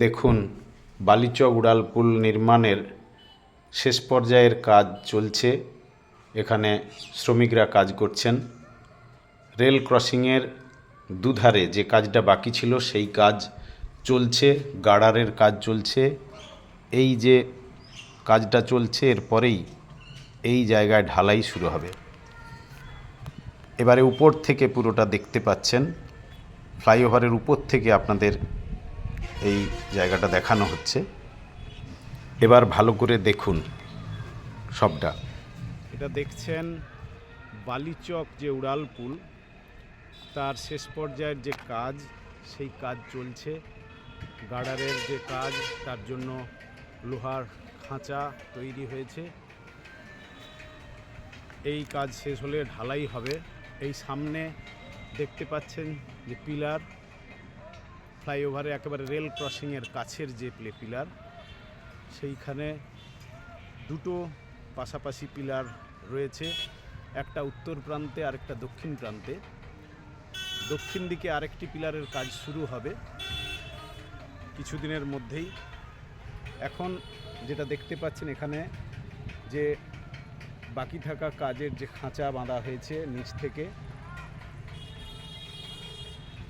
দেখুন, বালিচক উড়ালপুল নির্মাণের শেষ পর্যায়ের কাজ চলছে। এখানে শ্রমিকরা কাজ করছেন। রেল ক্রসিংয়ের দুধারে যে কাজটা বাকি ছিল সেই কাজ চলছে, গার্ডারের কাজ চলছে। এই যে কাজটা চলছে এরপরেই এই জায়গায় ঢালাই শুরু হবে। এবারে উপর থেকে পুরোটা দেখতে পাচ্ছেন, ফ্লাইওভারের উপর থেকে আপনাদের এই জায়গাটা দেখানো হচ্ছে। এবার ভালো করে দেখুন সবটা। এটা দেখছেন বালিচক যে উড়ালপুল, তার শেষ পর্যায়ের যে কাজ, সেই কাজ চলছে। গার্ডারের যে কাজ, তার জন্য লোহার খাঁচা তৈরি হয়েছে। এই কাজ শেষ হলে ঢালাই হবে। এই সামনে দেখতে পাচ্ছেন যে পিলার, ফ্লাইওভারে একেবারে রেল ক্রসিংয়ের কাছের যে পিলার, সেইখানে দুটো পাশাপাশি পিলার রয়েছে, একটা উত্তর প্রান্তে আর একটা দক্ষিণ প্রান্তে। দক্ষিণ দিকে আরেকটি পিলারের কাজ শুরু হবে কিছুদিনের মধ্যেই। এখন যেটা দেখতে পাচ্ছেন এখানে যে বাকি থাকা কাজের যে খাঁচা বাঁধা হয়েছে, নিচ থেকে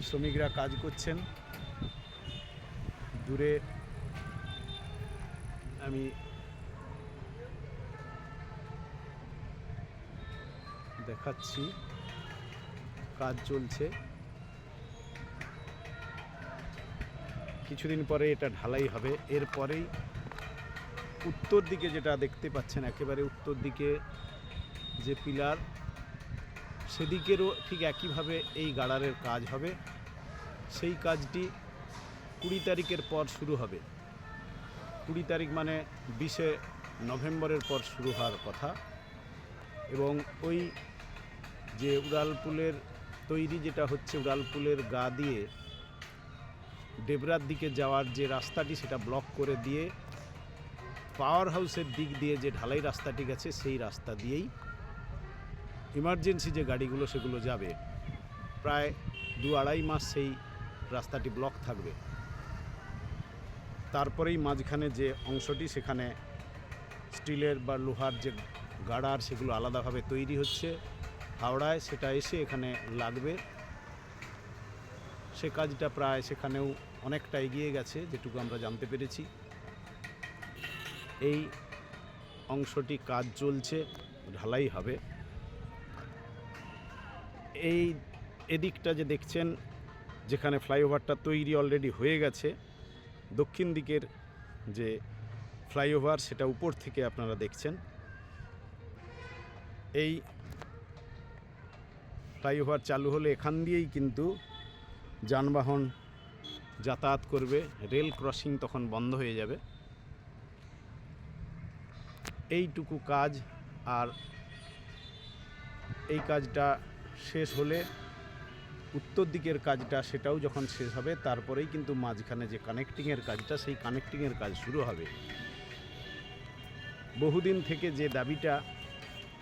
শ্রমিকরা কাজ করছেন। দূরে আমি দেখাচ্ছি, কাজ চলছে। কিছুদিন পরে এটা ঢালাই হবে। এরপরেই উত্তর দিকে যেটা দেখতে পাচ্ছেন, একেবারে উত্তর দিকে যে পিলার, সেদিকেরও ঠিক একইভাবে এই গার্ডারের কাজ হবে। সেই কাজটি 20 তারিখের পর শুরু হবে। 20 তারিখ মানে 20শে নভেম্বরের পর শুরু হওয়ার কথা। এবং ওই যে উড়ালপুলের তৈরি যেটা হচ্ছে, উড়ালপুলের গা দিয়ে ডেবরার দিকে যাওয়ার যে রাস্তাটি, সেটা ব্লক করে দিয়ে পাওয়ার হাউসের দিক দিয়ে যে ঢালাই রাস্তাটি গেছে, সেই রাস্তা দিয়েই ইমার্জেন্সি যে গাড়িগুলো সেগুলো যাবে। প্রায় 2-2.5 মাস সেই রাস্তাটি ব্লক থাকবে। তারপরেই মাঝখানে যে অংশটি, সেখানে স্টিলের বা লোহার যে গার্ডার, সেগুলো আলাদাভাবে তৈরি হচ্ছে হাওড়ায়, সেটা এসে এখানে লাগবে। সে কাজটা প্রায় সেখানেও অনেকটা এগিয়ে গেছে, যেটুকু আমরা জানতে পেরেছি। এই অংশটি কাজ চলছে, ঢালাই হবে। এই এদিকটা যে দেখছেন, যেখানে ফ্লাইওভারটা তৈরি অলরেডি হয়ে গেছে, দক্ষিণ দিকের যে ফ্লাইওভার, সেটা উপর থেকে আপনারা দেখছেন। এই ফ্লাইওভার চালু হলে এখান দিয়েই কিন্তু যানবাহন যাতায়াত করবে। রেল ক্রসিং তখন বন্ধ হয়ে যাবে। এইটুকু কাজ, আর এই কাজটা শেষ হলে উত্তর দিকের কাজটা, সেটাও যখন শেষ হবে, তারপরেই কিন্তু মাঝখানে যে কানেক্টিংয়ের কাজটা, সেই কানেক্টিংয়ের কাজ শুরু হবে। বহুদিন থেকে যে দাবিটা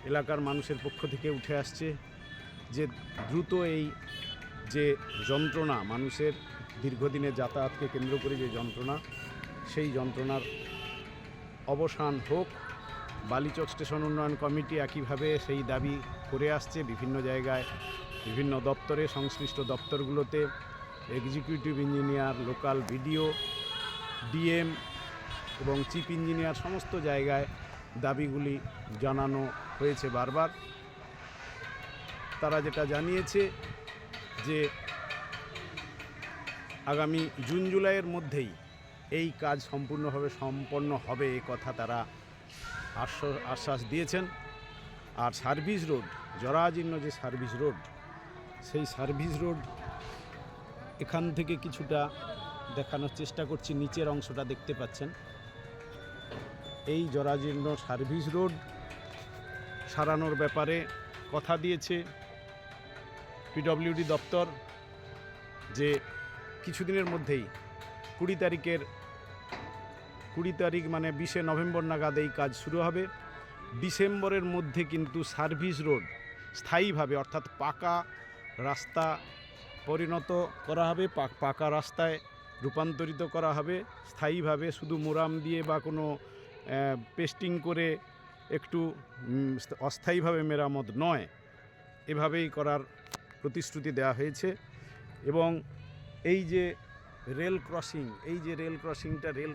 এলাকার মানুষের পক্ষ থেকে উঠে আসছে, যে দ্রুত এই যে যন্ত্রণা, মানুষের দীর্ঘদিনের যাতায়াতকে কেন্দ্র করে যে যন্ত্রণা, সেই যন্ত্রণার অবসান হোক। বালিচক স্টেশন উন্নয়ন কমিটি একইভাবে সেই দাবি করে আসছে। বিভিন্ন জায়গায়, বিভিন্ন দপ্তরে, সংশ্লিষ্ট দপ্তরগুলোতে executive engineer, local BDO, DM এবং চিফ ইঞ্জিনিয়ার, সমস্ত জায়গায় দাবিগুলি জানানো হয়েছে বারবার। তারা যেটা জানিয়েছে যে আগামী জুন জুলাইয়ের মধ্যেই এই কাজ সম্পূর্ণভাবে সম্পন্ন হবে, এ কথা তারা আশ্বাস দিয়েছেন। আর সার্ভিস রোড, জরাজীর্ণ যে সার্ভিস রোড, সেই সার্ভিস রোড এখান থেকে কিছুটা দেখানোর চেষ্টা করছি। নিচের অংশটা দেখতে পাচ্ছেন। এই জরাজীর্ণ সার্ভিস রোড সারানোর ব্যাপারে কথা দিয়েছে পিডব্লিউডি দপ্তর, যে কিছুদিনের মধ্যেই 20 তারিখ মানে 20শে নভেম্বর নাগাদ এই কাজ শুরু হবে। ডিসেম্বরের মধ্যে কিন্তু সার্ভিস রোড স্থায়ীভাবে, অর্থাৎ পাকা রাস্তা পরিণত করা হবে। পাকা রাস্তায় রূপান্তরিত করা হবে স্থায়ীভাবে, শুধু মোরাম দিয়ে বা কোনো পেস্টিং করে একটু অস্থায়ীভাবে মেরামত নয়, এভাবেই করার প্রতিশ্রুতি দেওয়া হয়েছে। এবং এই যে রেল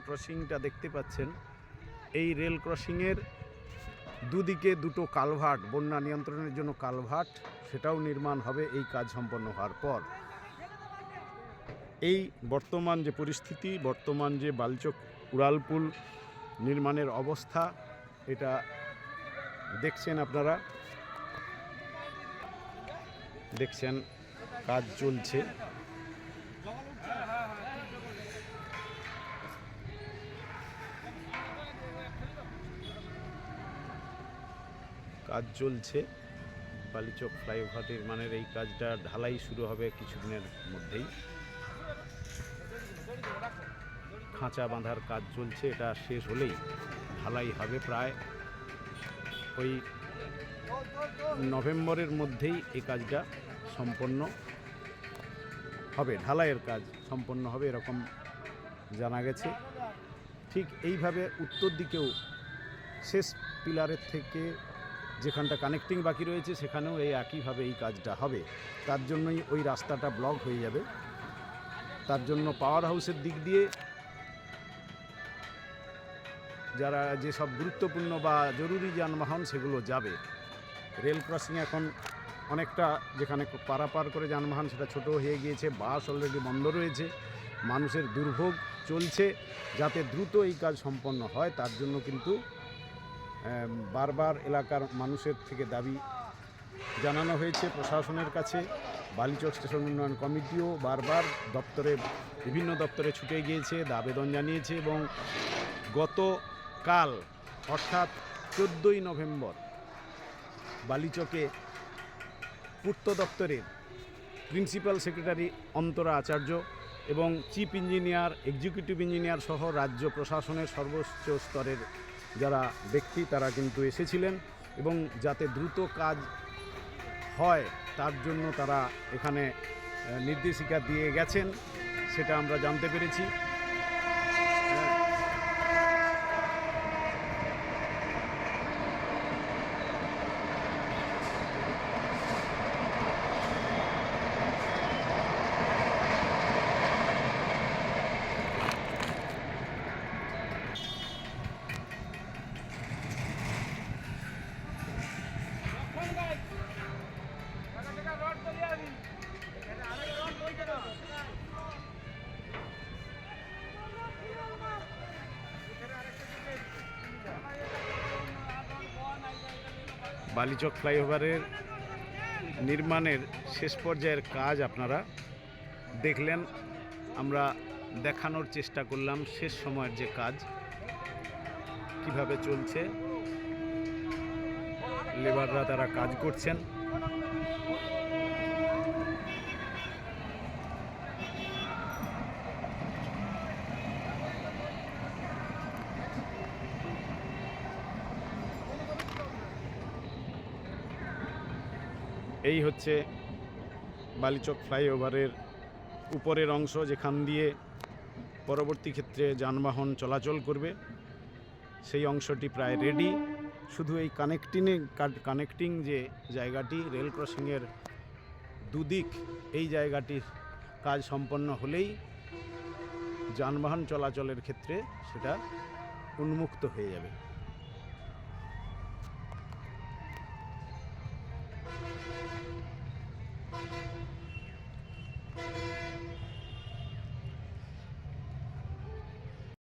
ক্রসিংটা দেখতে পাচ্ছেন, এই রেল ক্রসিংয়ের দুদিকে দুটো কালভার্ট, বন্যা নিয়ন্ত্রণের জন্য কালভার্ট, সেটাও নির্মাণ হবে এই কাজ সম্পন্ন হওয়ার পর। এই বর্তমান যে পরিস্থিতি, বর্তমান যে বালিচক উড়ালপুল নির্মাণের অবস্থা, এটা দেখছেন আপনারা, দেখছেন কাজ চলছে। বালিচক ফ্লাইওভার নির্মাণের এই কাজটা ঢালাই শুরু হবে কিছুদিনের মধ্যেই। খাঁচা বাঁধার কাজ চলছে, এটা শেষ হলেই ঢালাই হবে। প্রায় ওই নভেম্বরের মধ্যেই এই কাজটা সম্পন্ন হবে, ঢালাইয়ের কাজ সম্পন্ন হবে এরকম জানা গেছে। ঠিক এইভাবে উত্তর দিকেও শেষ পিলারের থেকে যেখানটা কানেক্টিং বাকি রয়েছে সেখানেও এই একইভাবে এই কাজটা হবে। তার জন্যই ওই রাস্তাটা ব্লক হয়ে যাবে। তার জন্য পাওয়ার হাউসের দিক দিয়ে যারা যেসব গুরুত্বপূর্ণ বা জরুরি যানবাহন সেগুলো যাবে। রেল ক্রসিং এখন অনেকটা, যেখানে পারাপার করে যানবাহন সেটা ছোট হয়ে গিয়েছে, বাস অলরেডি বন্ধ রয়েছে, মানুষের দুর্ভোগ চলছে। যাতে দ্রুত এই কাজ সম্পন্ন হয় তার জন্য কিন্তু বারবার এলাকার মানুষের থেকে দাবি জানানো হয়েছে প্রশাসনের কাছে। বালিচক স্টেশন উন্নয়ন কমিটিও বারবার বিভিন্ন দপ্তরে ছুটে গিয়েছে, আবেদন জানিয়েছে। এবং গতকাল অর্থাৎ 14ই নভেম্বর বালিচকে পূর্ত দপ্তরের প্রিন্সিপাল সেক্রেটারি অন্তরা আচার্য এবং চিফ ইঞ্জিনিয়ার, এক্সিকিউটিভ ইঞ্জিনিয়ার সহ রাজ্য প্রশাসনের সর্বোচ্চ স্তরের যারা ব্যক্তি তারা কিন্তু এসেছিলেন এবং যাতে দ্রুত কাজ হয় তার জন্য তারা এখানে নির্দেশিকা দিয়ে গেছেন, সেটা আমরা জানতে পেরেছি। বালিচক ফ্লাইওভারের নির্মাণের শেষ পর্যায়ের কাজ আপনারা দেখলেন। আমরা দেখানোর চেষ্টা করলাম শেষ সময়ের যে কাজ কিভাবে চলছে, লেবাররা তারা কাজ করছেন। এই হচ্ছে বালিচক ফ্লাইওভারের উপরের অংশ, যেখান দিয়ে পরবর্তী ক্ষেত্রে যানবাহন চলাচল করবে। সেই অংশটি প্রায় রেডি। শুধু এই কানেক্টিং যে জায়গাটি, রেল ক্রসিংয়ের দুদিক, এই জায়গাটির কাজ সম্পন্ন হলেই যানবাহন চলাচলের ক্ষেত্রে সেটা উন্মুক্ত হয়ে যাবে।